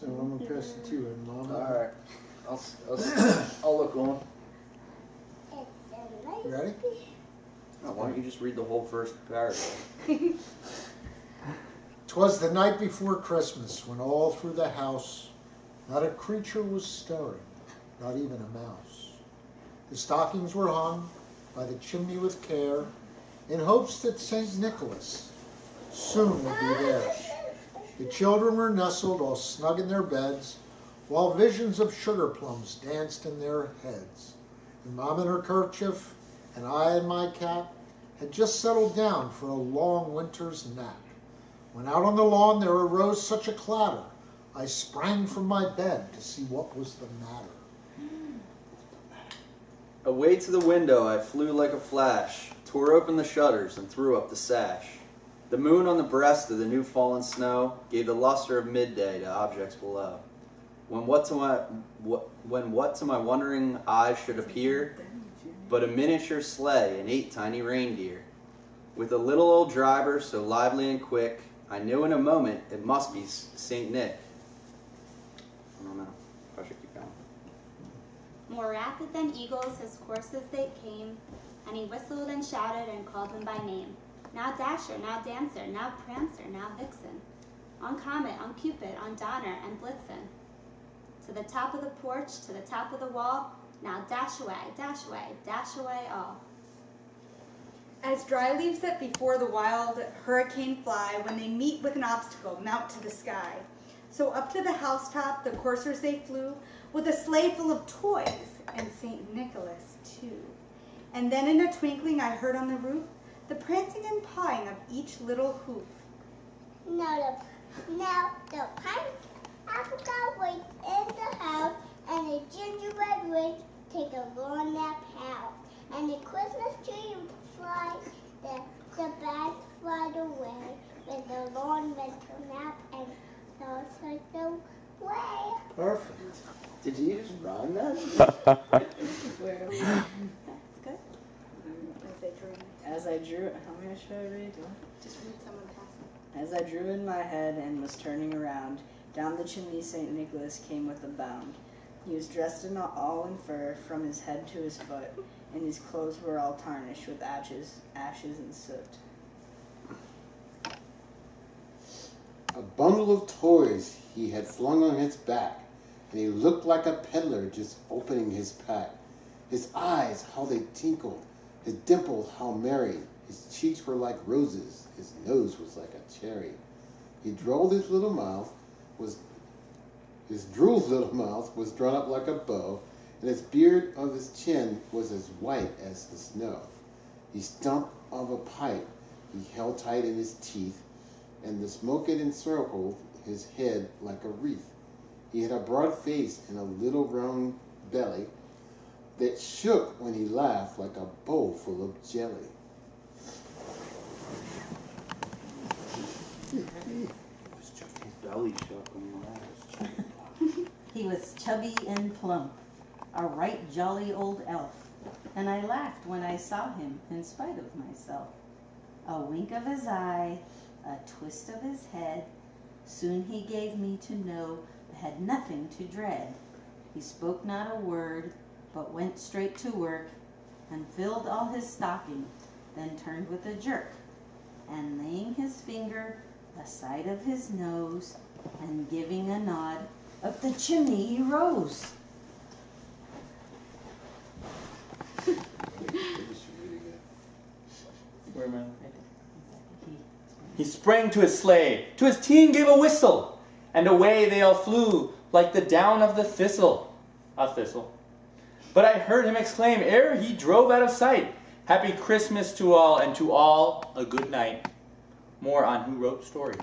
So I'm gonna pass it to you, Mom. All right. I'll look on. Ready? Oh, why don't you just read the whole first paragraph? 'Twas the night before Christmas, when all through the house not a creature was stirring, not even a mouse. The stockings were hung by the chimney with care, in hopes that St. Nicholas soon would be there. The children were nestled all snug in their beds, while visions of sugar plums danced in their heads. And Mom in her kerchief, and I in my cap, had just settled down for a long winter's nap. When out on the lawn there arose such a clatter, I sprang from my bed to see what was the matter. Away to the window I flew like a flash, tore open the shutters and threw up the sash. The moon on the breast of the new fallen snow gave the luster of midday to objects below. When what to my wondering eyes should appear but a miniature sleigh and 8 tiny reindeer. With a little old driver so lively and quick, I knew in a moment it must be St. Nick. I don't know. I should keep going. More rapid than eagles his coursers they came, and he whistled and shouted and called them by name. Now Dasher, now Dancer, now Prancer, now Vixen. On Comet, on Cupid, on Donner, and Blitzen. To the top of the porch, to the top of the wall, now dash away, dash away all. As dry leaves that before the wild hurricane fly, when they meet with an obstacle, mount to the sky. So up to the housetop the coursers they flew, with a sleigh full of toys, and St. Nicholas too. And then in a twinkling I heard on the roof the prancing and pawing of each little hoof. Now the pine apple was in the house, and the gingerbread witch take a long nap out, and the Christmas tree fly, the bags fly away with the long winter nap, and so the way. Perfect. Did you just rhyme that? Where? That's good. As I drew, how many should I read? Just read some of the passage. As I drew in my head and was turning around, down the chimney St. Nicholas came with a bound. He was dressed all in fur from his head to his foot, and his clothes were all tarnished with ashes and soot. A bundle of toys he had flung on his back, and he looked like a peddler just opening his pack. His eyes, how they tinkled, his dimples, how merry, his cheeks were like roses, his nose was like a cherry. He drooled his drool's little mouth was drawn up like a bow, and his beard of his chin was as white as the snow. He stumped of a pipe he held tight in his teeth, and the smoke it encircled his head like a wreath. He had a broad face and a little round belly that shook when he laughed like a bowl full of jelly. Belly shook when you laughed. He was chubby and plump, a right jolly old elf, and I laughed when I saw him in spite of myself. A wink of his eye, a twist of his head, soon he gave me to know I had nothing to dread. He spoke not a word, but went straight to work, and filled all his stocking, then turned with a jerk, and laying his finger aside of his nose, and giving a nod, up the chimney he rose. Where am I? He sprang to his sleigh, to his team gave a whistle, and away they all flew like the down of the thistle. A thistle. But I heard him exclaim ere he drove out of sight, Happy Christmas to all, and to all a good night. More on Who Wrote Story.